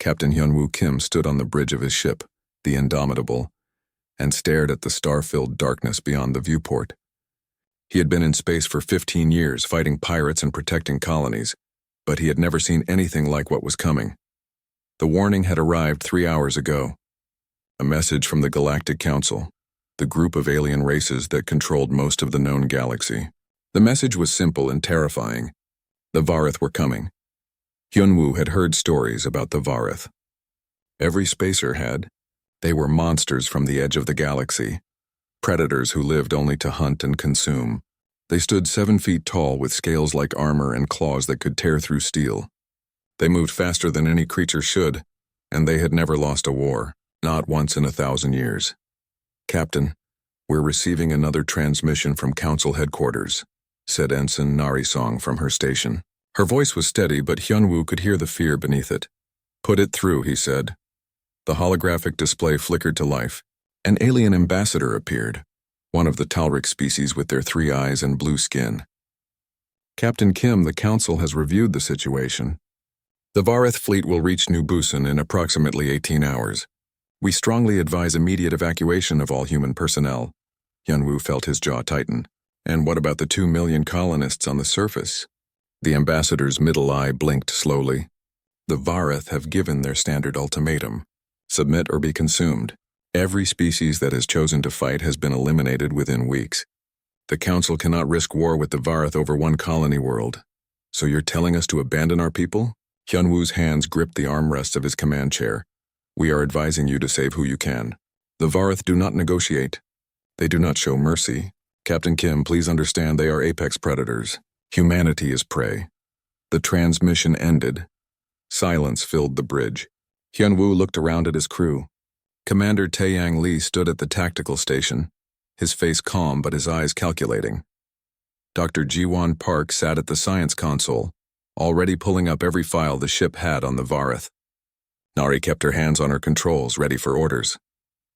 Captain Hyunwoo Kim stood on the bridge of his ship, the Indomitable, and stared at the star-filled darkness beyond the viewport. He had been in space for 15 years, fighting pirates and protecting colonies, but he had never seen anything like what was coming. The warning had arrived 3 hours ago. A message from the Galactic Council, the group of alien races that controlled most of the known galaxy. The message was simple and terrifying. The Varith were coming. Hyunwoo had heard stories about the Varith. Every spacer had. They were monsters from the edge of the galaxy, predators who lived only to hunt and consume. They stood 7 feet tall with scales like armor and claws that could tear through steel. They moved faster than any creature should, and they had never lost a war, not once in 1,000 years. "Captain, we're receiving another transmission from Council headquarters," said Ensign Narration from her station. Her voice was steady, but Hyunwoo could hear the fear beneath it. "Put it through," he said. The holographic display flickered to life. An alien ambassador appeared, one of the Talric species with their 3 eyes and blue skin. "Captain Kim, the Council has reviewed the situation. The Varith fleet will reach New Busan in approximately 18 hours. We strongly advise immediate evacuation of all human personnel." Hyunwoo felt his jaw tighten. "And what about the 2 million colonists on the surface?" The ambassador's middle eye blinked slowly. "The Varith have given their standard ultimatum. Submit or be consumed. Every species that has chosen to fight has been eliminated within weeks. The Council cannot risk war with the Varith over one colony world. So you're telling us to abandon our people?" Hyunwoo's hands gripped the armrests of his command chair. "We are advising you to save who you can. The Varith do not negotiate. They do not show mercy. Captain Kim, please understand they are apex predators. Humanity is prey." The transmission ended. Silence filled the bridge. Hyunwoo looked around at his crew. Commander Taeyang Lee stood at the tactical station, his face calm but his eyes calculating. Dr. Jiwon Park sat at the science console, already pulling up every file the ship had on the Varith. Nari kept her hands on her controls, ready for orders.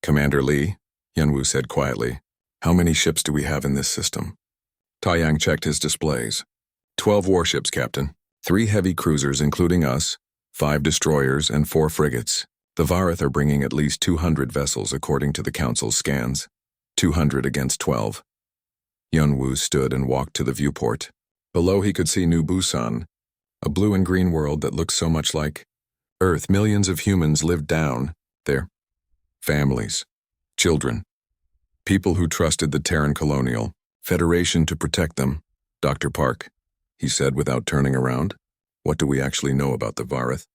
"Commander Lee," Hyunwoo said quietly, "how many ships do we have in this system?" Taeyang checked his displays. 12 warships, Captain. 3 heavy cruisers including us, 5 destroyers, and 4 frigates. The Varith are bringing at least 200 vessels according to the Council's scans. 200 against 12. Hyunwoo stood and walked to the viewport. Below he could see New Busan, a blue and green world that looked so much like Earth. Millions of humans lived down there. Families, children, people who trusted the Terran Colonial Federation to protect them. "Dr. Park," he said without turning around, "what do we actually know about the Varith?"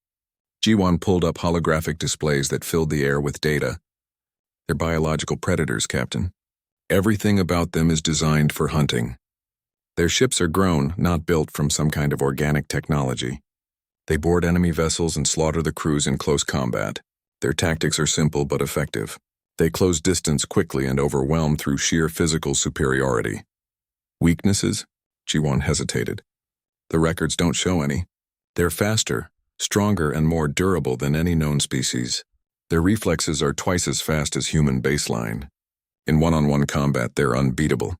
Jiwon pulled up holographic displays that filled the air with data. "They're biological predators, Captain. Everything about them is designed for hunting. Their ships are grown, not built from some kind of organic technology. They board enemy vessels and slaughter the crews in close combat. Their tactics are simple but effective. They close distance quickly and overwhelm through sheer physical superiority." "Weaknesses?" Jiwon hesitated. "The records don't show any. They're faster, stronger, and more durable than any known species. Their reflexes are twice as fast as human baseline. In one-on-one combat, they're unbeatable."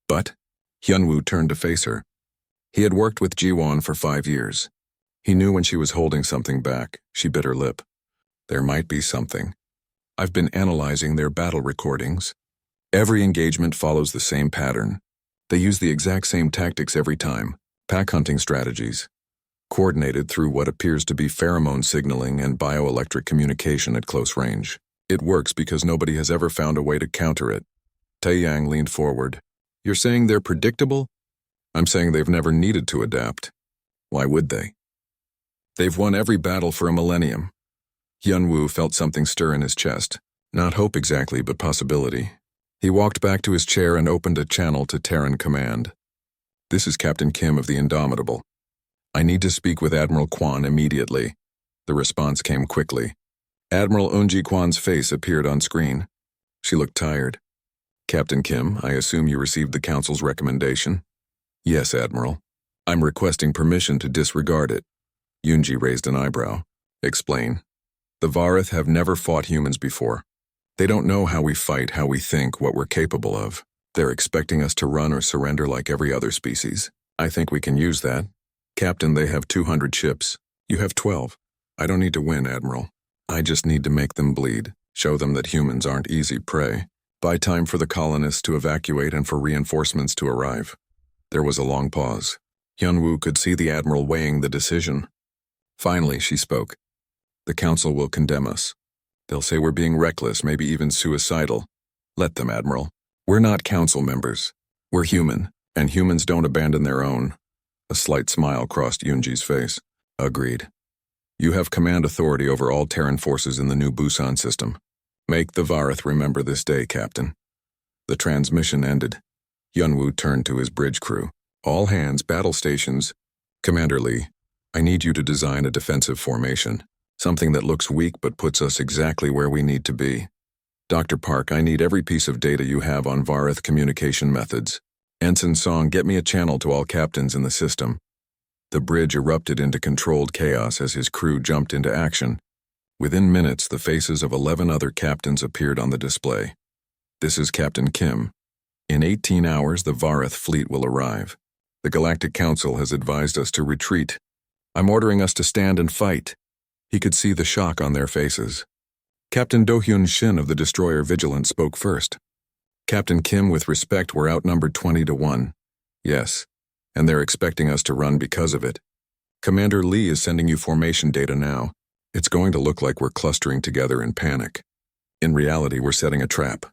"But?" Hyunwoo turned to face her. He had worked with Jiwon for 5 years. He knew when she was holding something back. She bit her lip. "There might be something. I've been analyzing their battle recordings. Every engagement follows the same pattern. They use the exact same tactics every time, pack hunting strategies, coordinated through what appears to be pheromone signaling and bioelectric communication at close range. It works because nobody has ever found a way to counter it." Taeyang leaned forward. "You're saying they're predictable?" "I'm saying they've never needed to adapt. Why would they? They've won every battle for a millennium." Hyunwoo felt something stir in his chest. Not hope exactly, but possibility. He walked back to his chair and opened a channel to Terran Command. "This is Captain Kim of the Indomitable. I need to speak with Admiral Kwan immediately." The response came quickly. Admiral Eunji Kwan's face appeared on screen. She looked tired. "Captain Kim, I assume you received the Council's recommendation?" "Yes, Admiral. I'm requesting permission to disregard it." Eunji raised an eyebrow. "Explain." "The Varith have never fought humans before. They don't know how we fight, how we think, what we're capable of. They're expecting us to run or surrender like every other species. I think we can use that. Captain, they have 200 ships. You have 12. I don't need to win, Admiral. I just need to make them bleed, show them that humans aren't easy prey. Buy time for the colonists to evacuate and for reinforcements to arrive. There was a long pause. Hyunwoo could see the Admiral weighing the decision. Finally, she spoke. The Council will condemn us. They'll say we're being reckless, maybe even suicidal. Let them, Admiral. We're not Council members. We're human, and humans don't abandon their own. A slight smile crossed Yoonji's face. Agreed. You have command authority over all Terran forces in the new Busan system. Make the Vareth remember this day, Captain. The transmission ended. Hyunwoo turned to his bridge crew. All hands, battle stations. Commander Lee, I need you to design a defensive formation. Something that looks weak but puts us exactly where we need to be. Dr. Park, I need every piece of data you have on Vareth communication methods. Ensign Song, get me a channel to all captains in the system. The bridge erupted into controlled chaos as his crew jumped into action. Within minutes, the faces of 11 other captains appeared on the display. This is Captain Kim. In 18 hours, the Vareth fleet will arrive. The Galactic Council has advised us to retreat. I'm ordering us to stand and fight. He could see the shock on their faces. Captain Do-hyun Shin of the destroyer Vigilant spoke first. Captain Kim, with respect, we're outnumbered 20-1. Yes, and they're expecting us to run because of it. Commander Lee is sending you formation data now. It's going to look like we're clustering together in panic. In reality, we're setting a trap.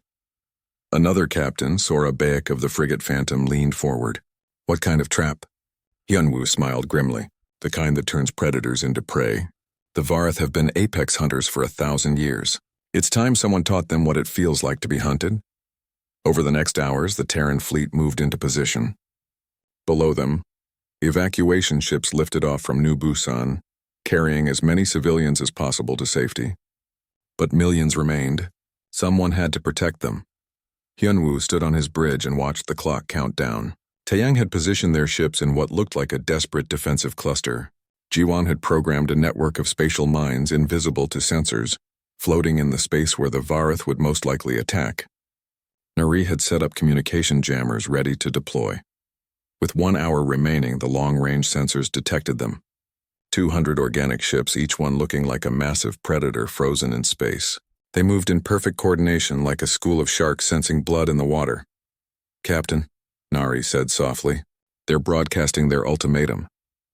Another captain, Sora Baek of the frigate Phantom, leaned forward. What kind of trap? Hyunwoo smiled grimly. The kind that turns predators into prey. The Vareth have been apex hunters for 1,000 years. It's time someone taught them what it feels like to be hunted. Over the next hours, the Terran fleet moved into position. Below them, evacuation ships lifted off from New Busan, carrying as many civilians as possible to safety. But millions remained. Someone had to protect them. Hyunwoo stood on his bridge and watched the clock count down. Taeyang had positioned their ships in what looked like a desperate defensive cluster. Jiwon had programmed a network of spatial mines invisible to sensors, floating in the space where the Vareth would most likely attack. Nari had set up communication jammers ready to deploy. With 1 hour remaining, the long-range sensors detected them. 200 organic ships, each one looking like a massive predator frozen in space. They moved in perfect coordination like a school of sharks sensing blood in the water. Captain, Nari said softly, they're broadcasting their ultimatum.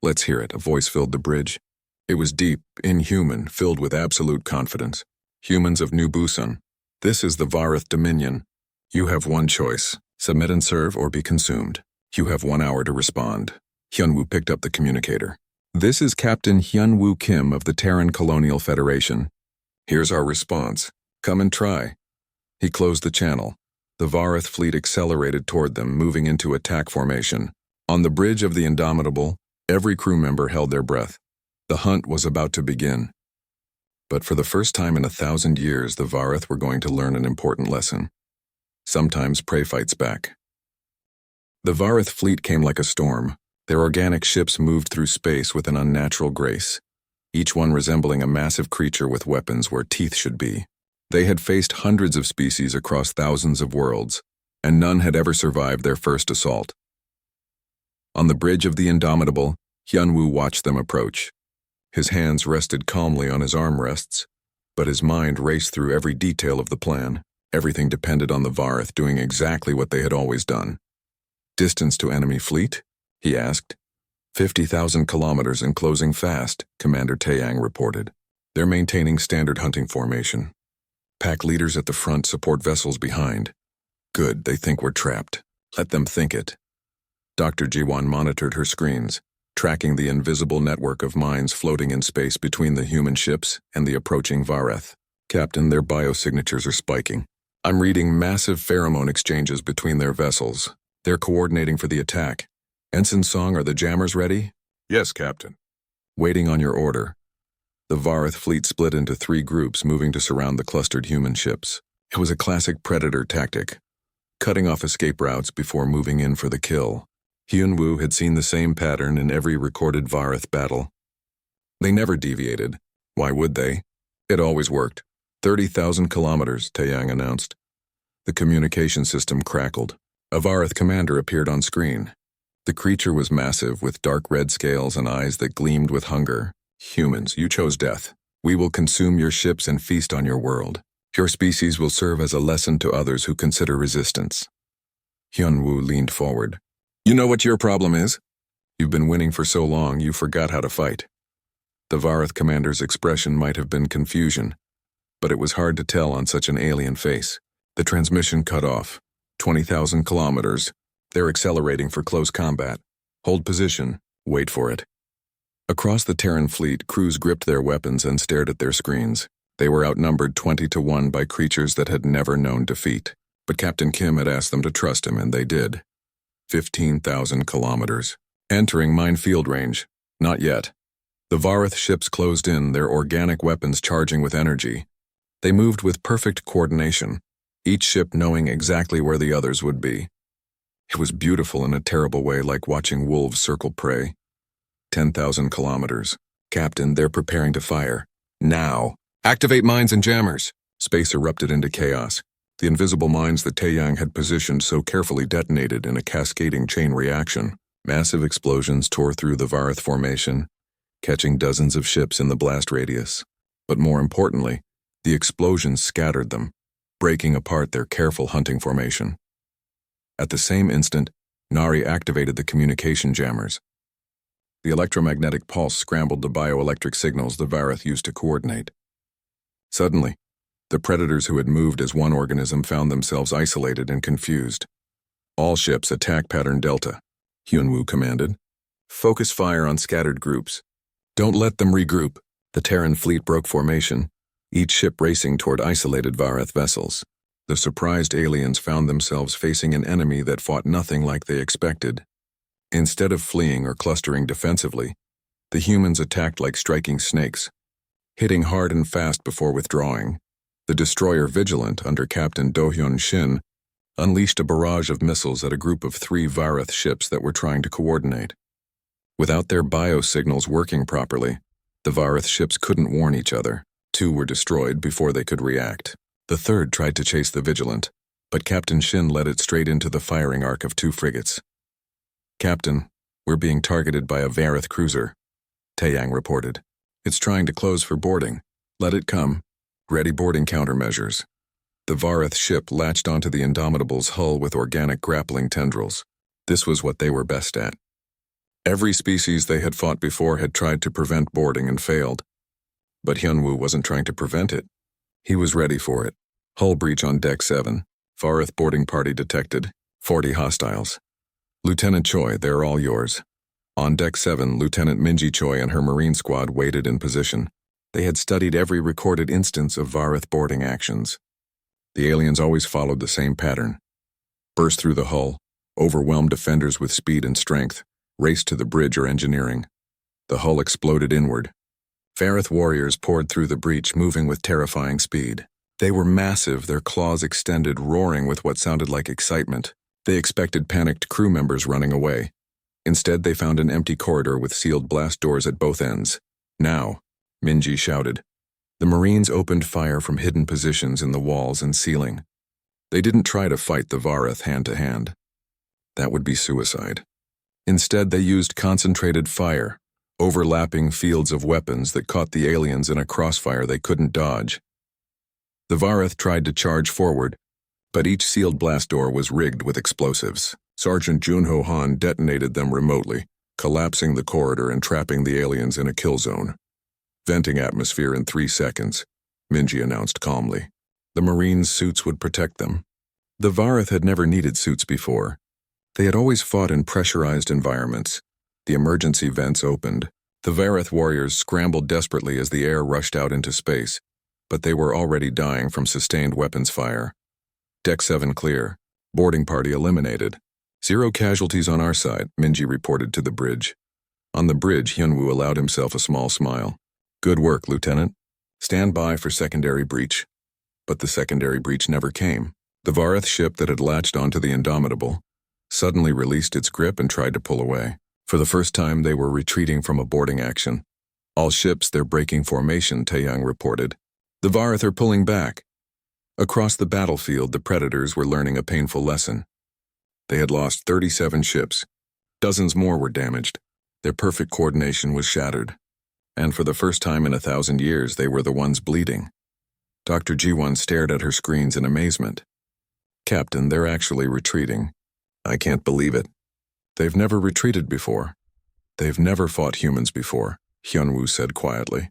Let's hear it, a voice filled the bridge. It was deep, inhuman, filled with absolute confidence. Humans of New Busan, this is the Vareth Dominion. You have one choice, submit and serve or be consumed. You have 1 hour to respond. Hyunwoo picked up the communicator. This is Captain Hyunwoo Kim of the Terran Colonial Federation. Here's our response. Come and try. He closed the channel. The Vareth fleet accelerated toward them, moving into attack formation. On the bridge of the Indomitable, every crew member held their breath. The hunt was about to begin. But for the first time in 1,000 years, the Vareth were going to learn an important lesson. Sometimes prey fights back. The Vareth fleet came like a storm. Their organic ships moved through space with an unnatural grace, each one resembling a massive creature with weapons where teeth should be. They had faced hundreds of species across thousands of worlds, and none had ever survived their first assault. On the bridge of the Indomitable, Hyunwoo watched them approach. His hands rested calmly on his armrests, but his mind raced through every detail of the plan. Everything depended on the Vareth doing exactly what they had always done. Distance to enemy fleet? He asked. 50,000 kilometers and closing fast, Commander Taeyang reported. They're maintaining standard hunting formation. Pack leaders at the front support vessels behind. Good, they think we're trapped. Let them think it. Dr. Jiwon monitored her screens, tracking the invisible network of mines floating in space between the human ships and the approaching Vareth. Captain, their biosignatures are spiking. I'm reading massive pheromone exchanges between their vessels. They're coordinating for the attack. Ensign Song, are the jammers ready? Yes, Captain. Waiting on your order. The Vareth fleet split into 3 groups, moving to surround the clustered human ships. It was a classic predator tactic, cutting off escape routes before moving in for the kill. Hyunwoo had seen the same pattern in every recorded Vareth battle. They never deviated. Why would they? It always worked. 30,000 kilometers, Taeyang announced. The communication system crackled. A Vareth commander appeared on screen. The creature was massive, with dark red scales and eyes that gleamed with hunger. Humans, you chose death. We will consume your ships and feast on your world. Your species will serve as a lesson to others who consider resistance. Hyunwoo leaned forward. You know what your problem is? You've been winning for so long you forgot how to fight. The Vareth commander's expression might have been confusion, but it was hard to tell on such an alien face. The transmission cut off. 20,000 kilometers. They're accelerating for close combat. Hold position. Wait for it. Across the Terran fleet, crews gripped their weapons and stared at their screens. They were outnumbered 20-1 by creatures that had never known defeat. But Captain Kim had asked them to trust him, and they did. 15,000 kilometers. Entering minefield range. Not yet. The Vareth ships closed in, their organic weapons charging with energy. They moved with perfect coordination, each ship knowing exactly where the others would be. It was beautiful in a terrible way, like watching wolves circle prey. 10,000 kilometers. Captain, they're preparing to fire. Now. Activate mines and jammers. Space erupted into chaos. The invisible mines that Taeyang had positioned so carefully detonated in a cascading chain reaction. Massive explosions tore through the Vareth formation, catching dozens of ships in the blast radius. But more importantly, the explosions scattered them, breaking apart their careful hunting formation. At the same instant, Nari activated the communication jammers. The electromagnetic pulse scrambled the bioelectric signals the Vareth used to coordinate. Suddenly, the predators who had moved as one organism found themselves isolated and confused. All ships attack pattern Delta, Hyunwoo commanded. Focus fire on scattered groups. Don't let them regroup. The Terran fleet broke formation, each ship racing toward isolated Vareth vessels. The surprised aliens found themselves facing an enemy that fought nothing like they expected. Instead of fleeing or clustering defensively, the humans attacked like striking snakes, hitting hard and fast before withdrawing. The destroyer Vigilant, under Captain Do-hyun Shin, unleashed a barrage of missiles at a group of 3 Vareth ships that were trying to coordinate. Without their biosignals working properly, the Vareth ships couldn't warn each other. 2 were destroyed before they could react. The 3rd tried to chase the Vigilant, but Captain Shin led it straight into the firing arc of 2 frigates. Captain, we're being targeted by a Vareth cruiser, Taeyang reported. It's trying to close for boarding. Let it come. Ready boarding countermeasures. The Vareth ship latched onto the Indomitable's hull with organic grappling tendrils. This was what they were best at. Every species they had fought before had tried to prevent boarding and failed. But Hyunwoo wasn't trying to prevent it. He was ready for it. Hull breach on Deck 7. Vareth boarding party detected. 40 hostiles. Lieutenant Choi, they're all yours. On Deck 7, Lieutenant Minji Choi and her Marine squad waited in position. They had studied every recorded instance of Vareth boarding actions. The aliens always followed the same pattern. Burst through the hull, overwhelmed defenders with speed and strength, raced to the bridge or engineering. The hull exploded inward. Vareth warriors poured through the breach, moving with terrifying speed. They were massive, their claws extended, roaring with what sounded like excitement. They expected panicked crew members running away. Instead, they found an empty corridor with sealed blast doors at both ends. Now, Minji shouted. The Marines opened fire from hidden positions in the walls and ceiling. They didn't try to fight the Vareth hand-to-hand. That would be suicide. Instead, they used concentrated fire, overlapping fields of weapons that caught the aliens in a crossfire they couldn't dodge. The Vareth tried to charge forward, but each sealed blast door was rigged with explosives. Sergeant Junho Han detonated them remotely, collapsing the corridor and trapping the aliens in a kill zone. Venting atmosphere in 3 seconds, Minji announced calmly. The Marines' suits would protect them. The Vareth had never needed suits before. They had always fought in pressurized environments. The emergency vents opened. The Vareth warriors scrambled desperately as the air rushed out into space, but they were already dying from sustained weapons fire. Deck 7 clear. Boarding party eliminated. 0 casualties on our side, Minji reported to the bridge. On the bridge, Hyunwoo allowed himself a small smile. Good work, Lieutenant. Stand by for secondary breach. But the secondary breach never came. The Vareth ship that had latched onto the Indomitable suddenly released its grip and tried to pull away. For the first time, they were retreating from a boarding action. All ships, they're breaking formation, Taeyang reported. The Vareth are pulling back. Across the battlefield, the Predators were learning a painful lesson. They had lost 37 ships. Dozens more were damaged. Their perfect coordination was shattered. And for the first time in 1,000 years, they were the ones bleeding. Dr. G1 stared at her screens in amazement. Captain, they're actually retreating. I can't believe it. They've never retreated before. They've never fought humans before, Hyunwoo said quietly.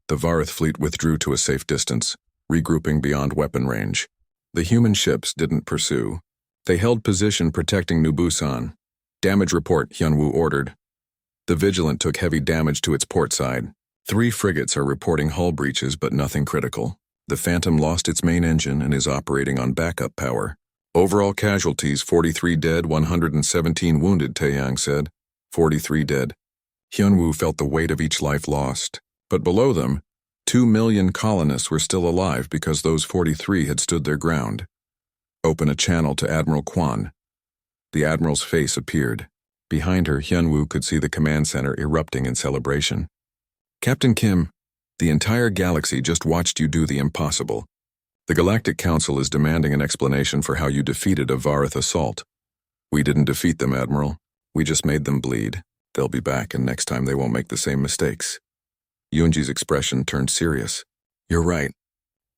The Varith fleet withdrew to a safe distance, regrouping beyond weapon range. The human ships didn't pursue. They held position protecting New Busan. Damage report, Hyunwoo ordered. The Vigilant took heavy damage to its port side. 3 frigates are reporting hull breaches but nothing critical. The Phantom lost its main engine and is operating on backup power. Overall casualties 43 dead, 117 wounded, Taeyang said. 43 dead. Hyunwoo felt the weight of each life lost. But below them, 2 million colonists were still alive because those 43 had stood their ground. Open a channel to Admiral Kwan. The Admiral's face appeared. Behind her, Hyunwoo could see the command center erupting in celebration. Captain Kim, the entire galaxy just watched you do the impossible. The Galactic Council is demanding an explanation for how you defeated a Varith assault. We didn't defeat them, Admiral. We just made them bleed. They'll be back, and next time they won't make the same mistakes. Yoonji's expression turned serious. You're right,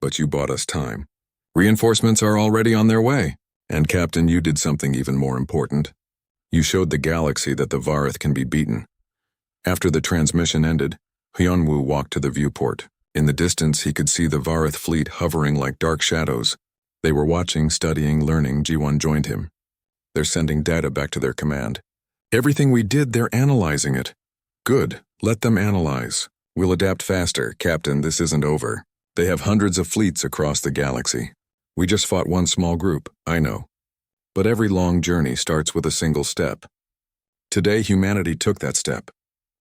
but you bought us time. Reinforcements are already on their way. And Captain, you did something even more important. You showed the galaxy that the Varith can be beaten. After the transmission ended, Hyunwoo walked to the viewport. In the distance, he could see the Varith fleet hovering like dark shadows. They were watching, studying, learning. G1 joined him. They're sending data back to their command. Everything we did, they're analyzing it. Good. Let them analyze. We'll adapt faster. Captain, this isn't over. They have hundreds of fleets across the galaxy. We just fought one small group, I know. But every long journey starts with a single step. Today, humanity took that step.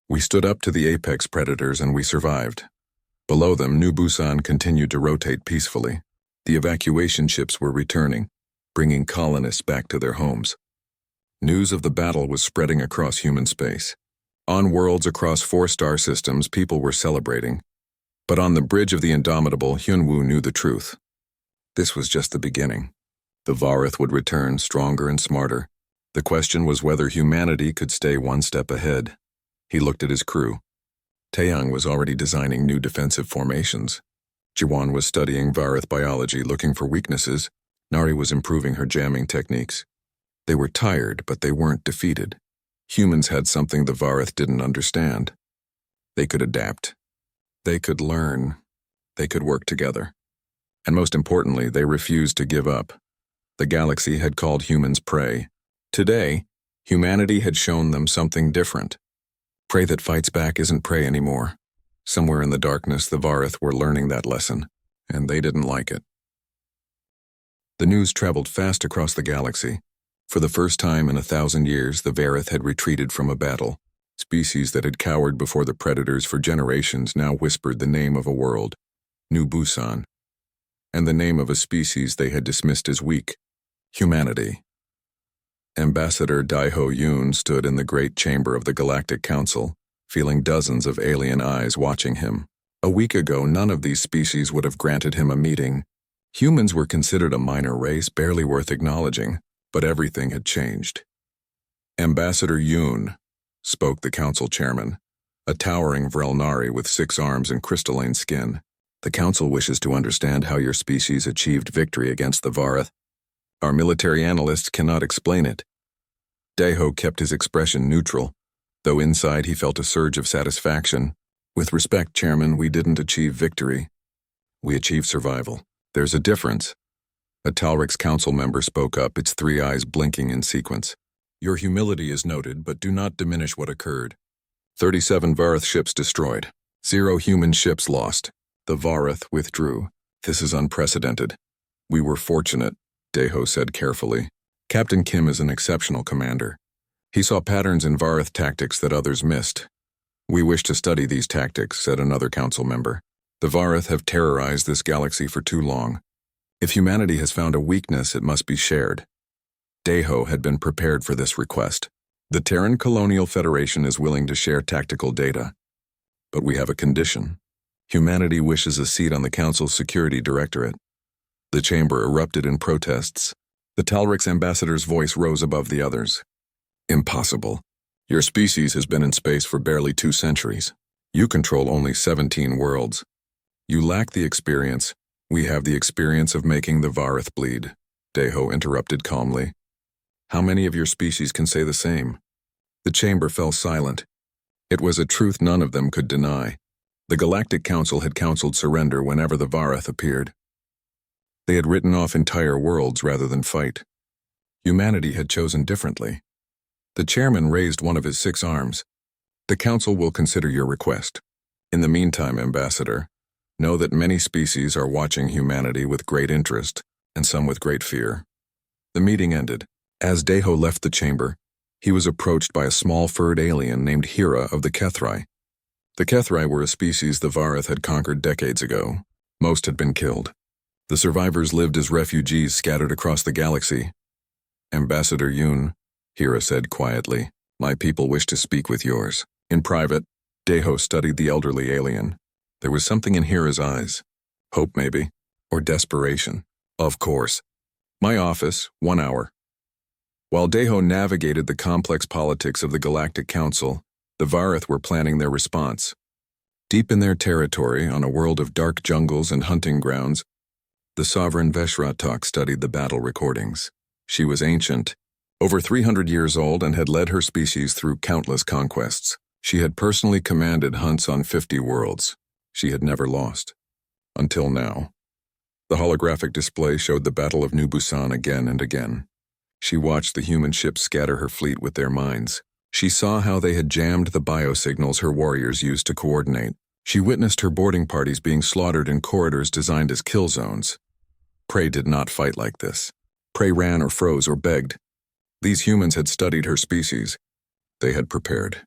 We stood up to the apex predators and we survived. Below them, New Busan continued to rotate peacefully. The evacuation ships were returning, bringing colonists back to their homes. News of the battle was spreading across human space. On worlds across 4 star systems, people were celebrating. But on the bridge of the Indomitable, Hyunwoo knew the truth. This was just the beginning. The Varith would return stronger and smarter. The question was whether humanity could stay one step ahead. He looked at his crew. Taeyang was already designing new defensive formations. Jiwan was studying Varith biology, looking for weaknesses. Nari was improving her jamming techniques. They were tired, but they weren't defeated. Humans had something the Varith didn't understand. They could adapt. They could learn. They could work together. And most importantly, they refused to give up. The galaxy had called humans prey. Today, humanity had shown them something different. Prey that fights back isn't prey anymore. Somewhere in the darkness, the Varith were learning that lesson, and they didn't like it. The news traveled fast across the galaxy. For the first time in 1,000 years, the Varith had retreated from a battle. Species that had cowered before the predators for generations now whispered the name of a world, New Busan, and the name of a species they had dismissed as weak, humanity. Ambassador Daiho Yoon stood in the great chamber of the Galactic Council, feeling dozens of alien eyes watching him. A week ago, none of these species would have granted him a meeting. Humans were considered a minor race, barely worth acknowledging, but everything had changed. Ambassador Yoon, spoke the council chairman, a towering Vrelnari with 6 arms and crystalline skin. The council wishes to understand how your species achieved victory against the Varith. Our military analysts cannot explain it. Daiho kept his expression neutral, though inside he felt a surge of satisfaction. With respect, Chairman, we didn't achieve victory. We achieved survival. There's a difference. A Talrix council member spoke up, its 3 eyes blinking in sequence. Your humility is noted, but do not diminish what occurred. 37 Varith ships destroyed. 0 human ships lost. The Varith withdrew. This is unprecedented. We were fortunate, Daiho said carefully. Captain Kim is an exceptional commander. He saw patterns in Varith tactics that others missed. We wish to study these tactics, said another council member. The Varith have terrorized this galaxy for too long. If humanity has found a weakness, it must be shared. Daiho had been prepared for this request. The Terran Colonial Federation is willing to share tactical data. But we have a condition. Humanity wishes a seat on the Council's Security Directorate. The chamber erupted in protests. The Talrix ambassador's voice rose above the others. Impossible. Your species has been in space for barely 2 centuries. You control only 17 worlds. You lack the experience. We have the experience of making the Vareth bleed, Deho interrupted calmly. How many of your species can say the same? The chamber fell silent. It was a truth none of them could deny. The Galactic Council had counseled surrender whenever the Vareth appeared. They had written off entire worlds rather than fight. Humanity had chosen differently. The chairman raised one of his 6 arms. The council will consider your request. In the meantime, Ambassador, know that many species are watching humanity with great interest, and some with great fear. The meeting ended. As Deho left the chamber, he was approached by a small furred alien named Hira of the Kethri. The Kethri were a species the Vareth had conquered decades ago. Most had been killed. The survivors lived as refugees scattered across the galaxy. Ambassador Yoon, Hira said quietly, my people wish to speak with yours. In private, Deho studied the elderly alien. There was something in Hira's eyes. Hope, maybe, or desperation. Of course. My office, 1 hour. While Deho navigated the complex politics of the Galactic Council, the Vareth were planning their response. Deep in their territory, on a world of dark jungles and hunting grounds, the sovereign Veshratok studied the battle recordings. She was ancient, over 300 years old, and had led her species through countless conquests. She had personally commanded hunts on 50 worlds. She had never lost. Until now. The holographic display showed the Battle of New Busan again and again. She watched the human ships scatter her fleet with their minds. She saw how they had jammed the biosignals her warriors used to coordinate. She witnessed her boarding parties being slaughtered in corridors designed as kill zones. Prey did not fight like this. Prey ran or froze or begged. These humans had studied her species. They had prepared.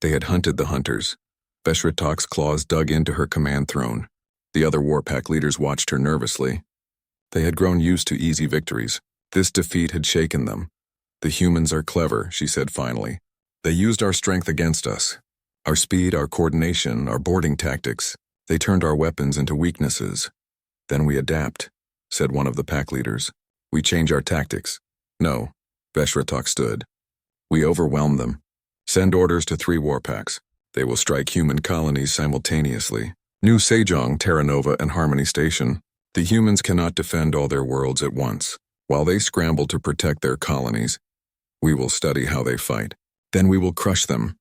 They had hunted the hunters. Veshratok's claws dug into her command throne. The other Warpack leaders watched her nervously. They had grown used to easy victories. This defeat had shaken them. The humans are clever, she said finally. They used our strength against us. Our speed, our coordination, our boarding tactics. They turned our weapons into weaknesses. Then we adapt, said one of the pack leaders. We change our tactics. No, Veshratok stood. We overwhelm them. Send orders to 3 Warpacks. They will strike human colonies simultaneously. New Sejong, Terra Nova, and Harmony Station. The humans cannot defend all their worlds at once. While they scramble to protect their colonies, we will study how they fight. Then we will crush them.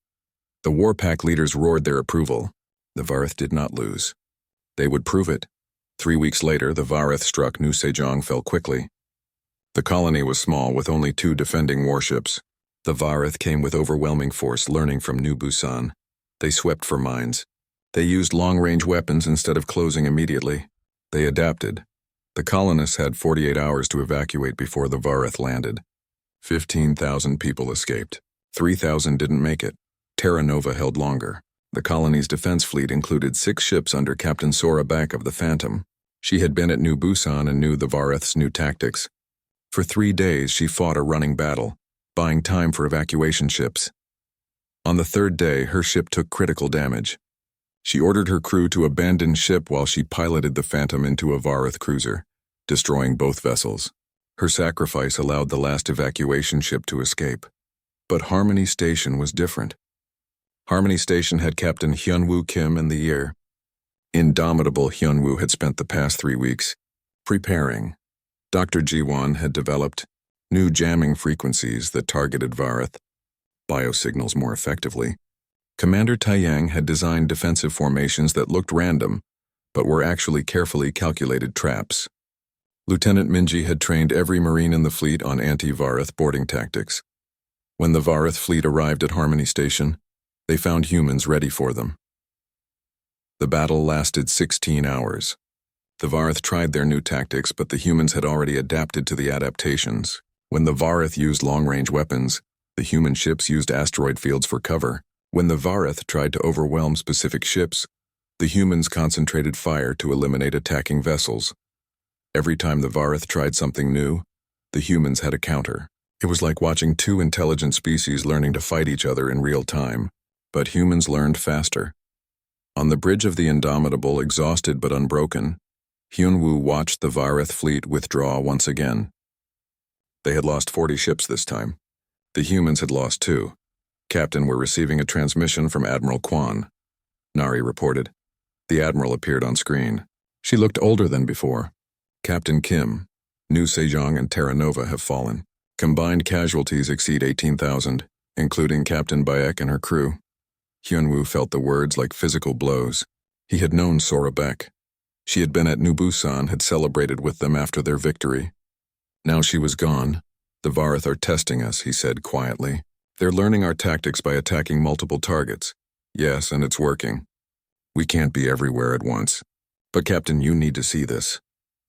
The Warpack leaders roared their approval. The Vareth did not lose. They would prove it. 3 weeks later, the Vareth struck New Sejong fell quickly. The colony was small, with only 2 defending warships. The Vareth came with overwhelming force, learning from New Busan. They swept for mines. They used long-range weapons instead of closing immediately. They adapted. The colonists had 48 hours to evacuate before the Vareth landed. 15,000 people escaped. 3,000 didn't make it. Terra Nova held longer. The colony's defense fleet included 6 ships under Captain Sora Back of the Phantom. She had been at New Busan and knew the Vareth's new tactics. For 3 days, she fought a running battle, buying time for evacuation ships. On the 3rd day, her ship took critical damage. She ordered her crew to abandon ship while she piloted the Phantom into a Vareth cruiser, destroying both vessels. Her sacrifice allowed the last evacuation ship to escape. But Harmony Station was different. Harmony Station had Captain Hyunwoo Kim in the year. Indomitable Hyunwoo had spent the past 3 weeks preparing. Dr. Jiwon had developed new jamming frequencies that targeted Vareth biosignals more effectively. Commander Taiyang had designed defensive formations that looked random, but were actually carefully calculated traps. Lieutenant Minji had trained every Marine in the fleet on anti-Vareth boarding tactics. When the Vareth fleet arrived at Harmony Station, they found humans ready for them. The battle lasted 16 hours. The Vareth tried their new tactics, but the humans had already adapted to the adaptations. When the Vareth used long-range weapons, the human ships used asteroid fields for cover. When the Vareth tried to overwhelm specific ships, the humans concentrated fire to eliminate attacking vessels. Every time the Vareth tried something new, the humans had a counter. It was like watching 2 intelligent species learning to fight each other in real time. But humans learned faster. On the bridge of the Indomitable, exhausted but unbroken, Hyunwoo watched the Vareth fleet withdraw once again. They had lost 40 ships this time. The humans had lost 2. Captain were receiving a transmission from Admiral Kwan. Nari reported. The Admiral appeared on screen. She looked older than before. Captain Kim, New Sejong and Terra Nova have fallen. Combined casualties exceed 18,000, including Captain Bayek and her crew. Hyunwoo felt the words like physical blows. He had known Sora Beck. She had been at New Busan, had celebrated with them after their victory. Now she was gone. The Varith are testing us, he said quietly. They're learning our tactics by attacking multiple targets. Yes, and it's working. We can't be everywhere at once. But Captain, you need to see this.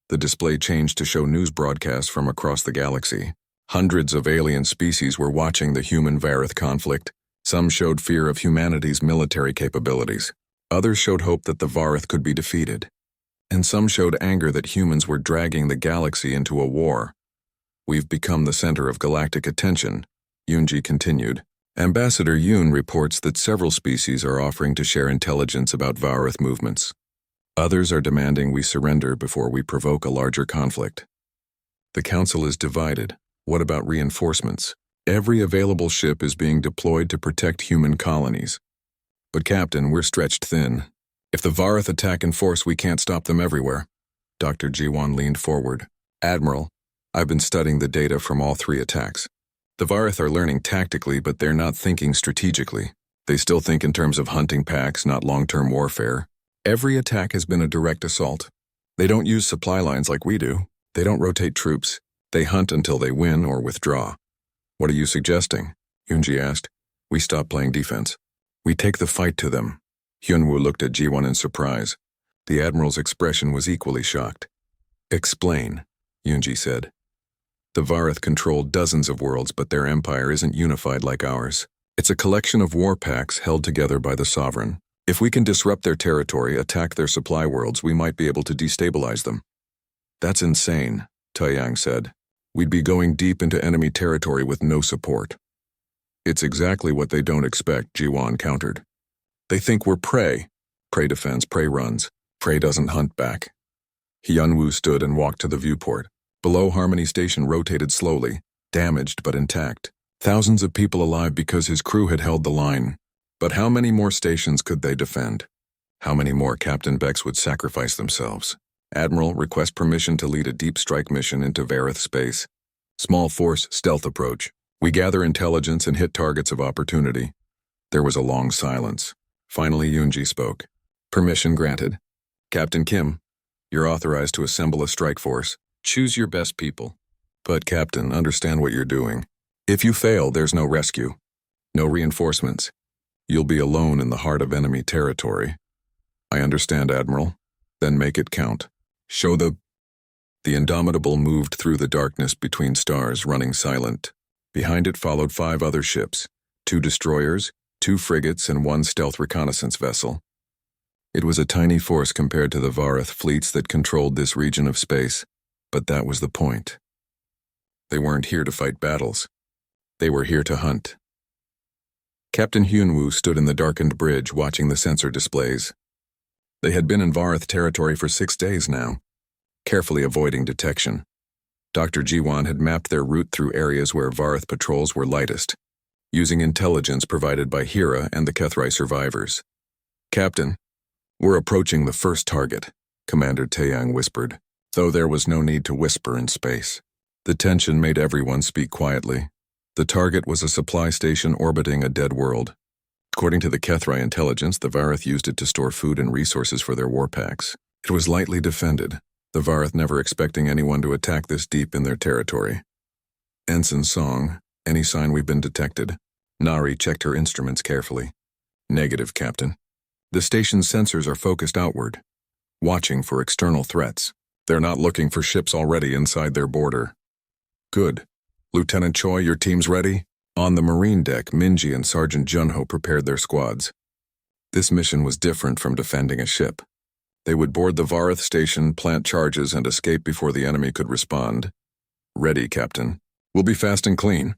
The display changed to show news broadcasts from across the galaxy. Hundreds of alien species were watching the human-Varith conflict. Some showed fear of humanity's military capabilities. Others showed hope that the Varith could be defeated. And some showed anger that humans were dragging the galaxy into a war. We've become the center of galactic attention, Yoonji continued. Ambassador Yoon reports that several species are offering to share intelligence about Varith movements. Others are demanding we surrender before we provoke a larger conflict. The Council is divided. What about reinforcements? Every available ship is being deployed to protect human colonies. But Captain, we're stretched thin. If the Varith attack in force, we can't stop them everywhere. Dr. Jiwon leaned forward. Admiral, I've been studying the data from all three attacks. The Varith are learning tactically, but they're not thinking strategically. They still think in terms of hunting packs, not long-term warfare. Every attack has been a direct assault. They don't use supply lines like we do. They don't rotate troops. They hunt until they win or withdraw. What are you suggesting? Yoonji asked. We stop playing defense. We take the fight to them. Hyunwoo looked at Jiwon in surprise. The Admiral's expression was equally shocked. Explain, Yoonji said. The Varith control dozens of worlds, but their empire isn't unified like ours. It's a collection of war packs held together by the sovereign. If we can disrupt their territory, attack their supply worlds, we might be able to destabilize them. That's insane, Taeyang said. We'd be going deep into enemy territory with no support. It's exactly what they don't expect, Jiwon countered. They think we're prey. Prey defends, prey runs. Prey doesn't hunt back. Hyunwoo stood and walked to the viewport. Below, Harmony Station rotated slowly, damaged but intact. Thousands of people alive because his crew had held the line. But how many more stations could they defend? How many more Captain Becks would sacrifice themselves? Admiral, request permission to lead a deep strike mission into Varith space. Small force, stealth approach. We gather intelligence and hit targets of opportunity. There was a long silence. Finally, Yoonji spoke. Permission granted. Captain Kim, you're authorized to assemble a strike force. Choose your best people. But, Captain, understand what you're doing. If you fail, there's no rescue. No reinforcements. You'll be alone in the heart of enemy territory. I understand, Admiral. Then make it count. Show the Indomitable moved through the darkness between stars, running silent. Behind it followed 5 other ships, 2 destroyers, 2 frigates, and 1 stealth reconnaissance vessel. It was a tiny force compared to the Varith fleets that controlled this region of space, but that was the point. They weren't here to fight battles. They were here to hunt. Captain Hyunwoo stood in the darkened bridge watching the sensor displays. They had been in Varith territory for 6 days now, carefully avoiding detection. Dr. Jiwon had mapped their route through areas where Varith patrols were lightest, using intelligence provided by Hira and the Kethrai survivors. Captain, we're approaching the first target, Commander Taeyang whispered, though there was no need to whisper in space. The tension made everyone speak quietly. The target was a supply station orbiting a dead world. According to the Kethrai intelligence, the Varith used it to store food and resources for their war packs. It was lightly defended, the Varith never expecting anyone to attack this deep in their territory. Ensign Song, any sign we've been detected? Nari checked her instruments carefully. Negative, Captain. The station's sensors are focused outward, watching for external threats. They're not looking for ships already inside their border. Good. Lieutenant Choi, your team's ready? On the marine deck, Minji and Sergeant Junho prepared their squads. This mission was different from defending a ship. They would board the Varith station, plant charges, and escape before the enemy could respond. Ready, Captain. We'll be fast and clean.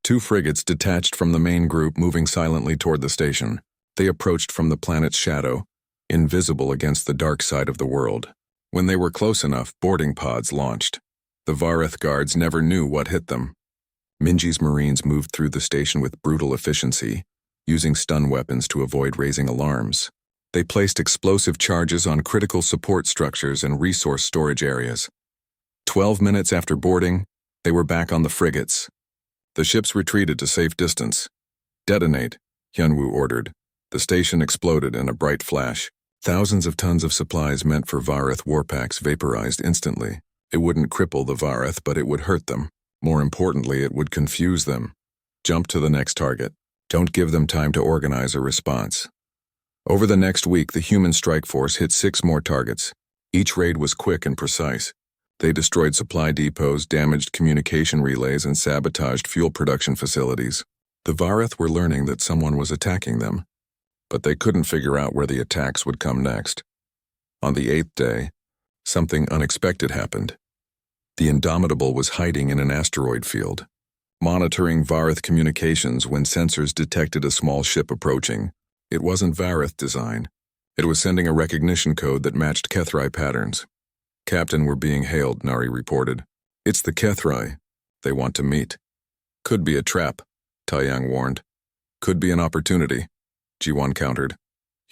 2 frigates detached from the main group, moving silently toward the station. They approached from the planet's shadow, invisible against the dark side of the world. When they were close enough, boarding pods launched. The Varith guards never knew what hit them. Minji's Marines moved through the station with brutal efficiency, using stun weapons to avoid raising alarms. They placed explosive charges on critical support structures and resource storage areas. 12 minutes after boarding, they were back on the frigates. The ships retreated to safe distance. Detonate, Hyunwoo ordered. The station exploded in a bright flash. Thousands of tons of supplies meant for Vareth warpacks vaporized instantly. It wouldn't cripple the Vareth, but it would hurt them. More importantly, it would confuse them. Jump to the next target. Don't give them time to organize a response. Over the next week, the human strike force hit 6 more targets. Each raid was quick and precise. They destroyed supply depots, damaged communication relays, and sabotaged fuel production facilities. The Vareth were learning that someone was attacking them, but they couldn't figure out where the attacks would come next. On the 8th day, something unexpected happened. The Indomitable was hiding in an asteroid field, monitoring Vareth communications when sensors detected a small ship approaching. It wasn't Vareth design. It was sending a recognition code that matched Kethri patterns. Captain, we're being hailed, Nari reported. It's the Kethri. They want to meet. Could be a trap, Taeyang warned. Could be an opportunity, Jiwon countered.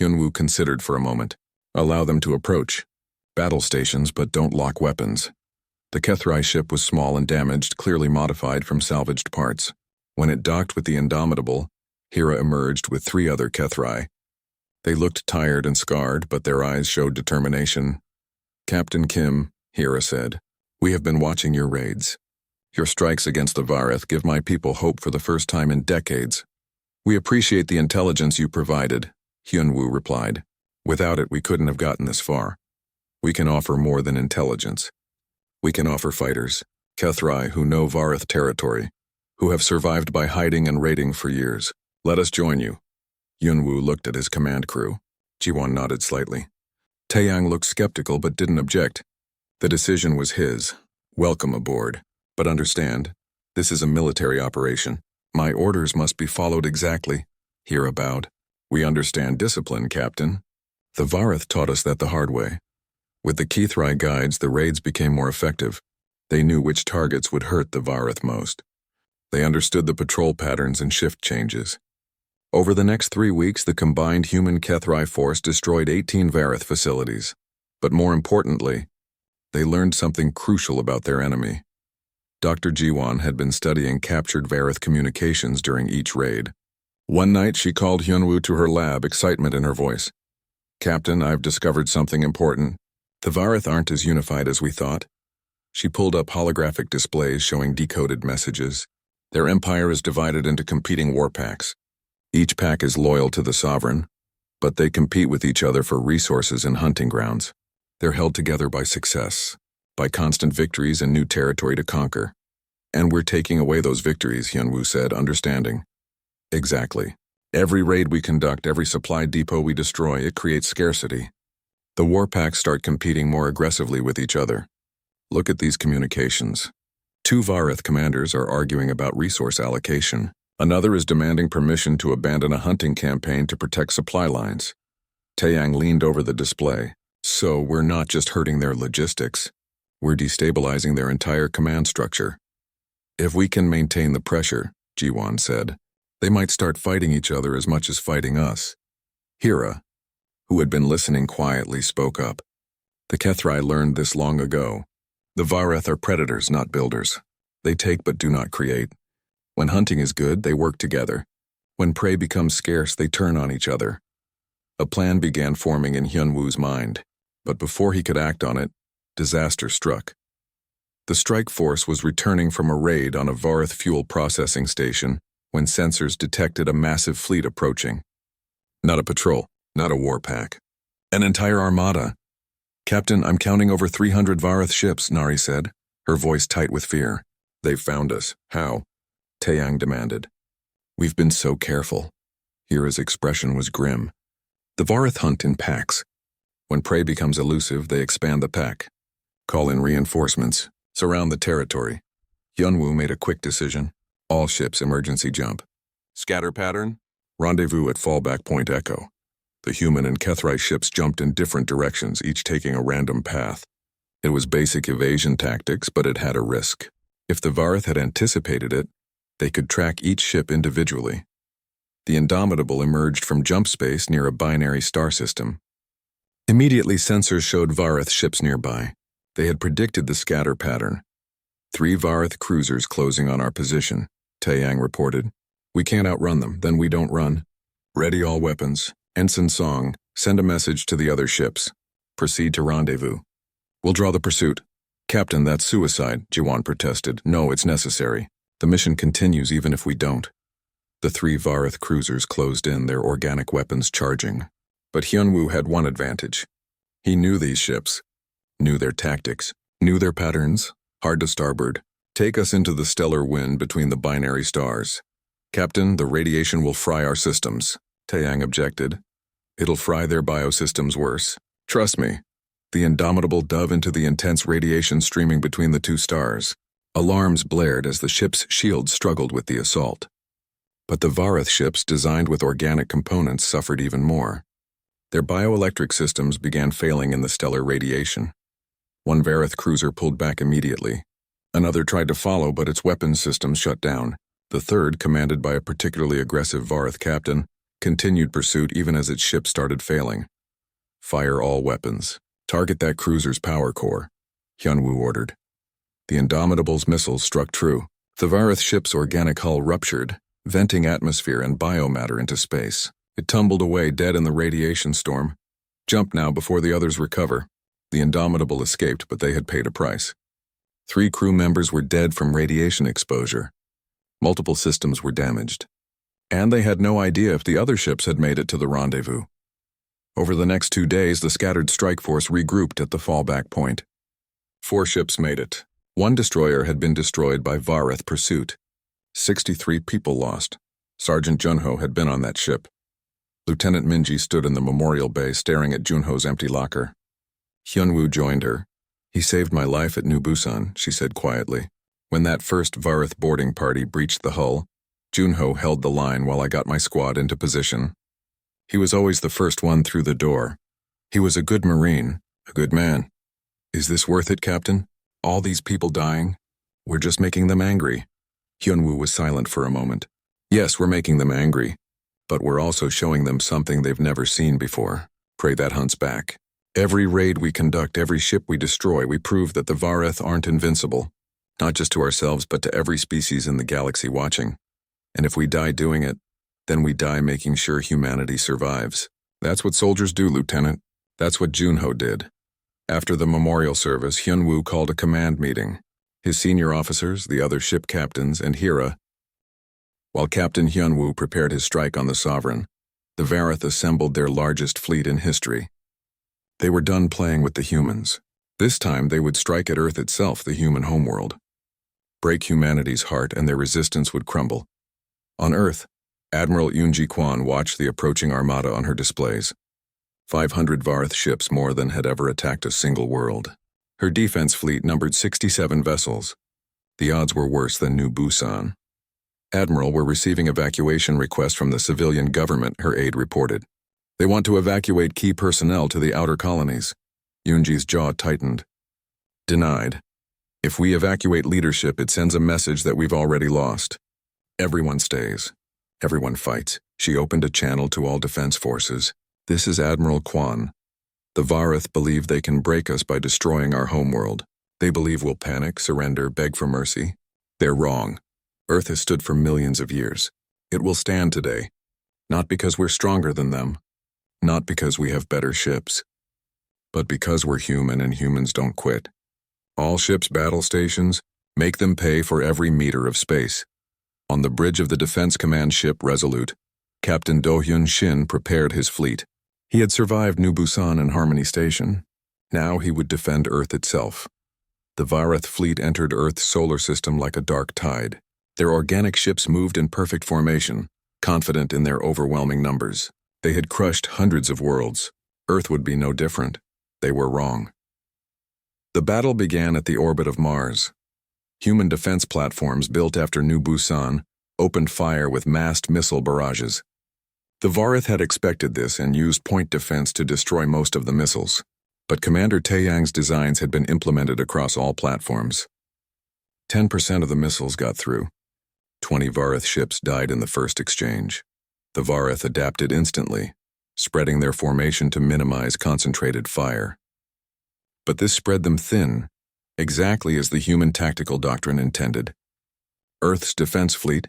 Hyunwoo considered for a moment. Allow them to approach. Battle stations, but don't lock weapons. The Kethri ship was small and damaged, clearly modified from salvaged parts. When it docked with the Indomitable, Hira emerged with 3 other Kethri. They looked tired and scarred, but their eyes showed determination. Captain Kim, Hira said, we have been watching your raids. Your strikes against the Vareth give my people hope for the first time in decades. We appreciate the intelligence you provided, Hyunwoo replied. Without it, we couldn't have gotten this far. We can offer more than intelligence. We can offer fighters, Kethri who know Vareth territory, who have survived by hiding and raiding for years. Let us join you. Hyunwoo looked at his command crew. Jiwon nodded slightly. Taeyang looked skeptical but didn't object. The decision was his. Welcome aboard. But understand, this is a military operation. My orders must be followed exactly. Hira bowed. We understand discipline, Captain. The Vareth taught us that the hard way. With the Kethri guides, the raids became more effective. They knew which targets would hurt the Vareth most. They understood the patrol patterns and shift changes. Over the next 3 weeks, the combined human Kethri force destroyed 18 Vareth facilities. But more importantly, they learned something crucial about their enemy. Dr. Jiwon had been studying captured Vareth communications during each raid. One night, she called Hyunwoo to her lab, excitement in her voice. Captain, I've discovered something important. The Vareth aren't as unified as we thought. She pulled up holographic displays showing decoded messages. Their empire is divided into competing warpacks. Each pack is loyal to the sovereign, but they compete with each other for resources and hunting grounds. They're held together by success, by constant victories and new territory to conquer. And we're taking away those victories, Hyunwoo said, understanding. Exactly. Every raid we conduct, every supply depot we destroy, it creates scarcity. The warpacks start competing more aggressively with each other. Look at these communications. 2 Vareth commanders are arguing about resource allocation. Another is demanding permission to abandon a hunting campaign to protect supply lines. Taeyang leaned over the display. So we're not just hurting their logistics. We're destabilizing their entire command structure. If we can maintain the pressure, Jiwon said, they might start fighting each other as much as fighting us. Hira, who had been listening quietly, spoke up. The Kethri learned this long ago. The Vareth are predators, not builders. They take but do not create. When hunting is good, they work together. When prey becomes scarce, they turn on each other. A plan began forming in Hyunwoo's mind, but before he could act on it, disaster struck. The strike force was returning from a raid on a Vareth fuel processing station when sensors detected a massive fleet approaching. Not a patrol, not a warpack. An entire armada. Captain, I'm counting over 300 Vareth ships, Nari said, her voice tight with fear. They've found us. How? Taeyang demanded. We've been so careful. Hira's expression was grim. The Vareth hunt in packs. When prey becomes elusive, they expand the pack. Call in reinforcements. Surround the territory. Hyunwoo made a quick decision. All ships emergency jump. Scatter pattern? Rendezvous at fallback point Echo. The human and Kethri ships jumped in different directions, each taking a random path. It was basic evasion tactics, but it had a risk. If the Vareth had anticipated it, they could track each ship individually. The Indomitable emerged from jump space near a binary star system. Immediately, sensors showed Vareth ships nearby. They had predicted the scatter pattern. 3 Vareth cruisers closing on our position, Taeyang reported. We can't outrun them, then we don't run. Ready all weapons. Ensign Song, send a message to the other ships. Proceed to rendezvous. We'll draw the pursuit. Captain, that's suicide, Jiwan protested. No, it's necessary. The mission continues even if we don't. The 3 Vareth cruisers closed in, their organic weapons charging. But Hyunwoo had one advantage. He knew these ships, knew their tactics, knew their patterns. Hard to starboard. Take us into the stellar wind between the binary stars. Captain, the radiation will fry our systems, Taeyang objected. It'll fry their biosystems worse. Trust me. The Indomitable dove into the intense radiation streaming between the 2 stars. Alarms blared as the ship's shields struggled with the assault. But the Vareth ships, designed with organic components, suffered even more. Their bioelectric systems began failing in the stellar radiation. One Vareth cruiser pulled back immediately. Another tried to follow, but its weapons systems shut down. The third, commanded by a particularly aggressive Vareth captain, continued pursuit even as its ship started failing. Fire all weapons. Target that cruiser's power core, Hyunwoo ordered. The Indomitable's missiles struck true. The Vareth ship's organic hull ruptured, venting atmosphere and biomatter into space. It tumbled away dead in the radiation storm. Jump now before the others recover. The Indomitable escaped, but they had paid a price. 3 crew members were dead from radiation exposure. Multiple systems were damaged. And they had no idea if the other ships had made it to the rendezvous. Over the next 2 days, the scattered strike force regrouped at the fallback point. 4 ships made it. 1 destroyer had been destroyed by Vareth pursuit. 63 people lost. Sergeant Junho had been on that ship. Lieutenant Minji stood in the memorial bay staring at Junho's empty locker. Hyunwoo joined her. He saved my life at New Busan, she said quietly. When that first Vareth boarding party breached the hull, Junho held the line while I got my squad into position. He was always the first one through the door. He was a good Marine, a good man. Is this worth it, Captain? All these people dying? We're just making them angry. Hyunwoo was silent for a moment. Yes, we're making them angry, but we're also showing them something they've never seen before. Pray that hunts back. Every raid we conduct, every ship we destroy, we prove that the Vareth aren't invincible. Not just to ourselves, but to every species in the galaxy watching. And if we die doing it, then we die making sure humanity survives. That's what soldiers do, Lieutenant. That's what Junho did. After the memorial service, Hyunwoo called a command meeting. His senior officers, the other ship captains, and Hira. While Captain Hyunwoo prepared his strike on the Sovereign, the Vareth assembled their largest fleet in history. They were done playing with the humans. This time they would strike at Earth itself, the human homeworld. Break humanity's heart and their resistance would crumble. On Earth, Admiral Yoonji Kwan watched the approaching armada on her displays. 500 Vareth ships, more than had ever attacked a single world. Her defense fleet numbered 67 vessels. The odds were worse than New Busan. Admiral, we're receiving evacuation requests from the civilian government, her aide reported. They want to evacuate key personnel to the outer colonies. Yoonji's jaw tightened. Denied. If we evacuate leadership, it sends a message that we've already lost. Everyone stays. Everyone fights. She opened a channel to all defense forces. This is Admiral Kwan. The Vareth believe they can break us by destroying our homeworld. They believe we'll panic, surrender, beg for mercy. They're wrong. Earth has stood for millions of years. It will stand today. Not because we're stronger than them. Not because we have better ships. But because we're human and humans don't quit. All ships' battle stations, make them pay for every meter of space. On the bridge of the Defense Command ship Resolute, Captain Do-hyun Shin prepared his fleet. He had survived New Busan and Harmony Station. Now he would defend Earth itself. The Vareth fleet entered Earth's solar system like a dark tide. Their organic ships moved in perfect formation, confident in their overwhelming numbers. They had crushed hundreds of worlds. Earth would be no different. They were wrong. The battle began at the orbit of Mars. Human defense platforms built after New Busan opened fire with massed missile barrages. The Vareth had expected this and used point defense to destroy most of the missiles. But Commander Taeyang's designs had been implemented across all platforms. 10% of the missiles got through. 20 Vareth ships died in the first exchange. The Vareth adapted instantly, spreading their formation to minimize concentrated fire. But this spread them thin, exactly as the human tactical doctrine intended. Earth's defense fleet,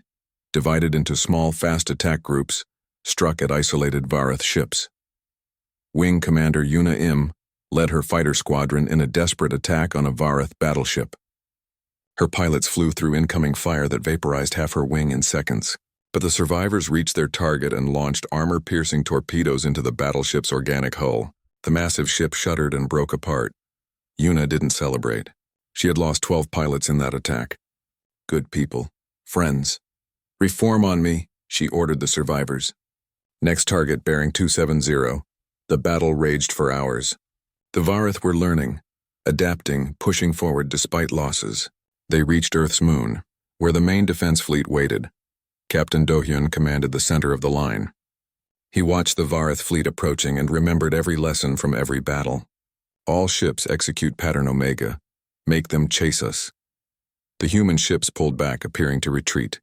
divided into small fast attack groups, struck at isolated Vareth ships. Wing Commander Yuna Im led her fighter squadron in a desperate attack on a Vareth battleship. Her pilots flew through incoming fire that vaporized half her wing in seconds, but the survivors reached their target and launched armor-piercing torpedoes into the battleship's organic hull. The massive ship shuddered and broke apart. Yuna didn't celebrate. She had lost 12 pilots in that attack. Good people. Friends. Reform on me, she ordered the survivors. Next target bearing 270. The battle raged for hours. The Vareth were learning, adapting, pushing forward despite losses. They reached Earth's moon, where the main defense fleet waited. Captain Do-hyun commanded the center of the line. He watched the Vareth fleet approaching and remembered every lesson from every battle. All ships execute pattern Omega. Make them chase us. The human ships pulled back, appearing to retreat.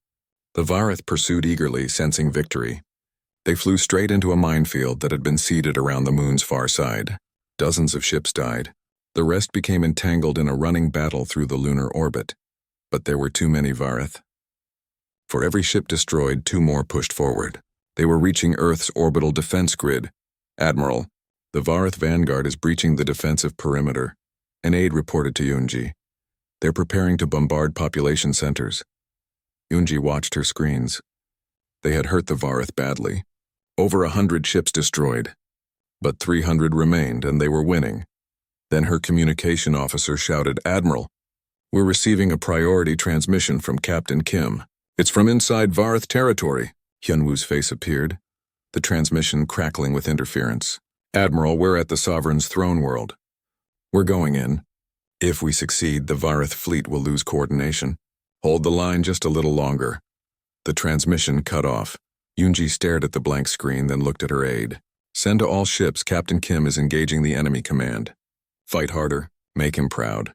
The Vareth pursued eagerly, sensing victory. They flew straight into a minefield that had been seeded around the moon's far side. Dozens of ships died. The rest became entangled in a running battle through the lunar orbit. But there were too many Vareth. For every ship destroyed, 2 more pushed forward. They were reaching Earth's orbital defense grid. Admiral, the Vareth vanguard is breaching the defensive perimeter. An aide reported to Yoonji. They're preparing to bombard population centers. Yoonji watched her screens. They had hurt the Vareth badly. Over 100 ships destroyed. But 300 remained, and they were winning. Then her communication officer shouted, "Admiral, we're receiving a priority transmission from Captain Kim. It's from inside Vareth territory." Hyunwoo's face appeared, the transmission crackling with interference. "Admiral, we're at the Sovereign's throne world. We're going in. If we succeed, the Vareth fleet will lose coordination. Hold the line just a little longer." The transmission cut off. Yoonji stared at the blank screen, then looked at her aide. "Send to all ships, Captain Kim is engaging the enemy command. Fight harder, make him proud."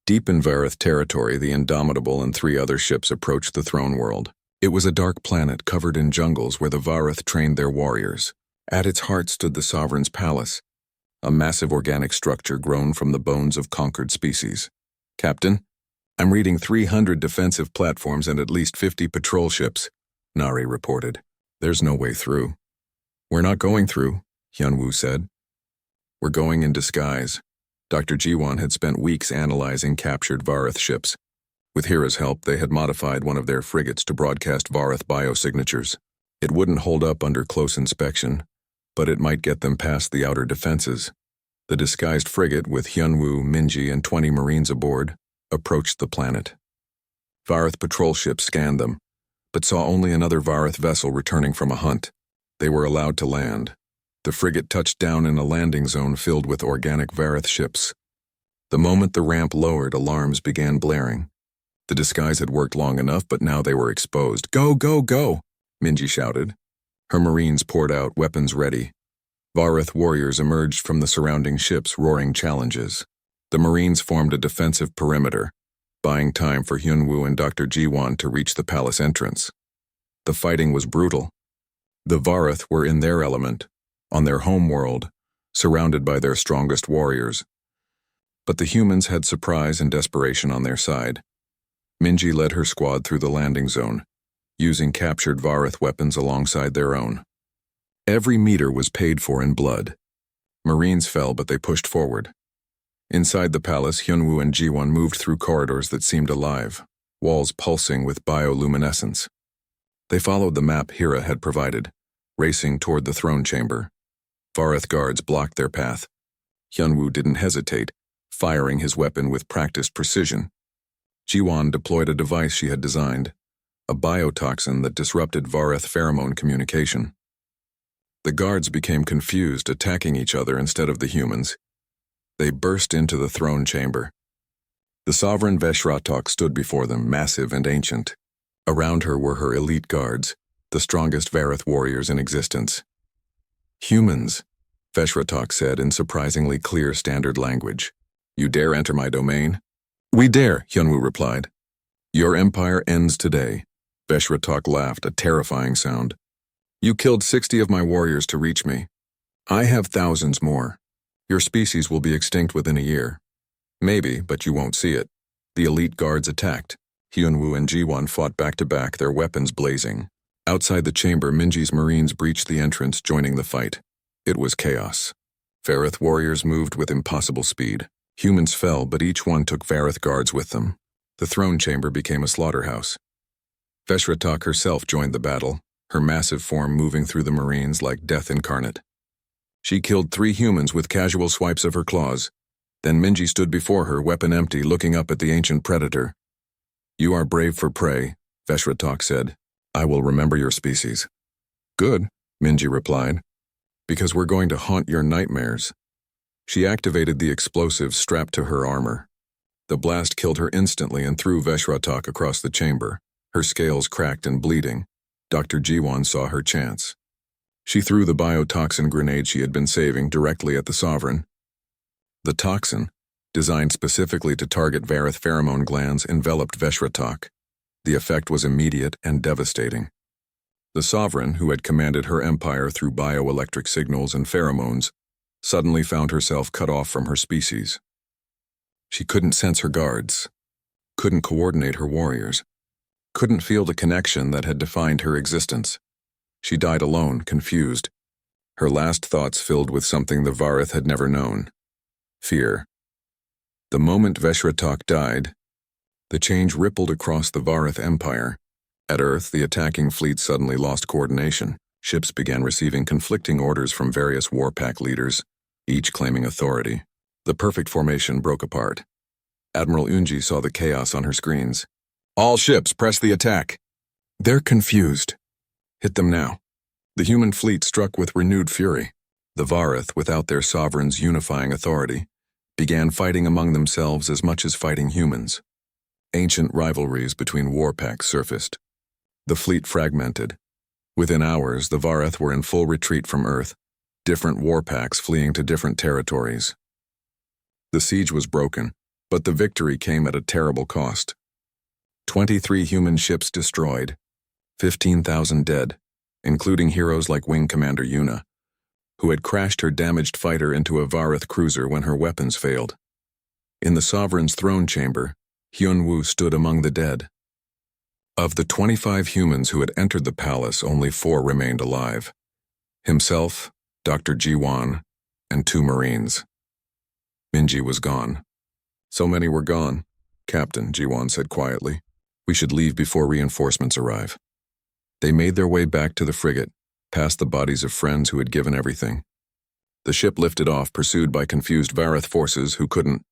Deep in Vareth territory, the Indomitable and 3 other ships approached the throne world. It was a dark planet covered in jungles where the Vareth trained their warriors. At its heart stood the Sovereign's palace, a massive organic structure grown from the bones of conquered species. "Captain, I'm reading 300 defensive platforms and at least 50 patrol ships," Nari reported. "There's no way through." "We're not going through," Hyunwoo said. "We're going in disguise." Dr. Jiwon had spent weeks analyzing captured Vareth ships. With Hira's help, they had modified one of their frigates to broadcast Vareth biosignatures. It wouldn't hold up under close inspection, but it might get them past the outer defenses. The disguised frigate, with Hyunwoo, Minji, and 20 Marines aboard, approached the planet. Vareth patrol ships scanned them, but saw only another Vareth vessel returning from a hunt. They were allowed to land. The frigate touched down in a landing zone filled with organic Vareth ships. The moment the ramp lowered, alarms began blaring. The disguise had worked long enough, but now they were exposed. "Go, go, go!" Minji shouted. Her Marines poured out, weapons ready. Vareth warriors emerged from the surrounding ships, roaring challenges. The Marines formed a defensive perimeter, buying time for Hyunwoo and Dr. Jiwon to reach the palace entrance. The fighting was brutal. The Vareth were in their element, on their home world, surrounded by their strongest warriors. But the humans had surprise and desperation on their side. Minji led her squad through the landing zone, using captured Vareth weapons alongside their own. Every meter was paid for in blood. Marines fell, but they pushed forward. Inside the palace, Hyunwoo and Jiwon moved through corridors that seemed alive, walls pulsing with bioluminescence. They followed the map Hira had provided, racing toward the throne chamber. Vareth guards blocked their path. Hyunwoo didn't hesitate, firing his weapon with practiced precision. Jiwon deployed a device she had designed, a biotoxin that disrupted Vareth pheromone communication. The guards became confused, attacking each other instead of the humans. They burst into the throne chamber. The sovereign Veshratok stood before them, massive and ancient. Around her were her elite guards, the strongest Vareth warriors in existence. "Humans," Veshratok said in surprisingly clear standard language. "You dare enter my domain?" "We dare," Hyunwoo replied. "Your empire ends today." Veshratok laughed, a terrifying sound. You killed 60 of my warriors to reach me. I have thousands more. Your species will be extinct within a year. Maybe, but you won't see it. The elite guards attacked. Hyunwoo and Jiwon fought back-to-back, their weapons blazing. Outside the chamber, Minji's marines breached the entrance, joining the fight. It was chaos. Vareth warriors moved with impossible speed. Humans fell, but each one took Vareth guards with them. The throne chamber became a slaughterhouse. Veshratok herself joined the battle, her massive form moving through the marines like death incarnate. She killed 3 humans with casual swipes of her claws. Then Minji stood before her, weapon empty, looking up at the ancient predator. You are brave for prey, Veshratok said. I will remember your species. Good, Minji replied. Because we're going to haunt your nightmares. She activated the explosives strapped to her armor. The blast killed her instantly and threw Veshratok across the chamber. Her scales cracked and bleeding. Dr. Jiwon saw her chance. She threw the biotoxin grenade she had been saving directly at the Sovereign. The toxin, designed specifically to target Vareth pheromone glands, enveloped Veshratok. The effect was immediate and devastating. The Sovereign, who had commanded her empire through bioelectric signals and pheromones, suddenly found herself cut off from her species. She couldn't sense her guards, couldn't coordinate her warriors, couldn't feel the connection that had defined her existence. She died alone, confused, her last thoughts filled with something the Vareth had never known: fear. The moment Veshratok died, the change rippled across the Vareth Empire. At Earth, the attacking fleet suddenly lost coordination. Ships began receiving conflicting orders from various warpack leaders, each claiming authority. The perfect formation broke apart. Admiral Unji saw the chaos on her screens. All ships, press the attack. They're confused. Hit them now. The human fleet struck with renewed fury. The Vareth, without their sovereign's unifying authority, began fighting among themselves as much as fighting humans. Ancient rivalries between warpacks surfaced. The fleet fragmented. Within hours, the Vareth were in full retreat from Earth, different warpacks fleeing to different territories. The siege was broken, but the victory came at a terrible cost. 23 human ships destroyed, 15,000 dead, including heroes like Wing Commander Yuna, who had crashed her damaged fighter into a Vareth cruiser when her weapons failed. In the Sovereign's throne chamber, Hyunwoo stood among the dead. Of the 25 humans who had entered the palace, only 4 remained alive. Himself, Dr. Jiwon, and 2 Marines. Minji was gone. So many were gone, Captain, Jiwon said quietly. We should leave before reinforcements arrive. They made their way back to the frigate, past the bodies of friends who had given everything. The ship lifted off, pursued by confused Vareth forces who couldn't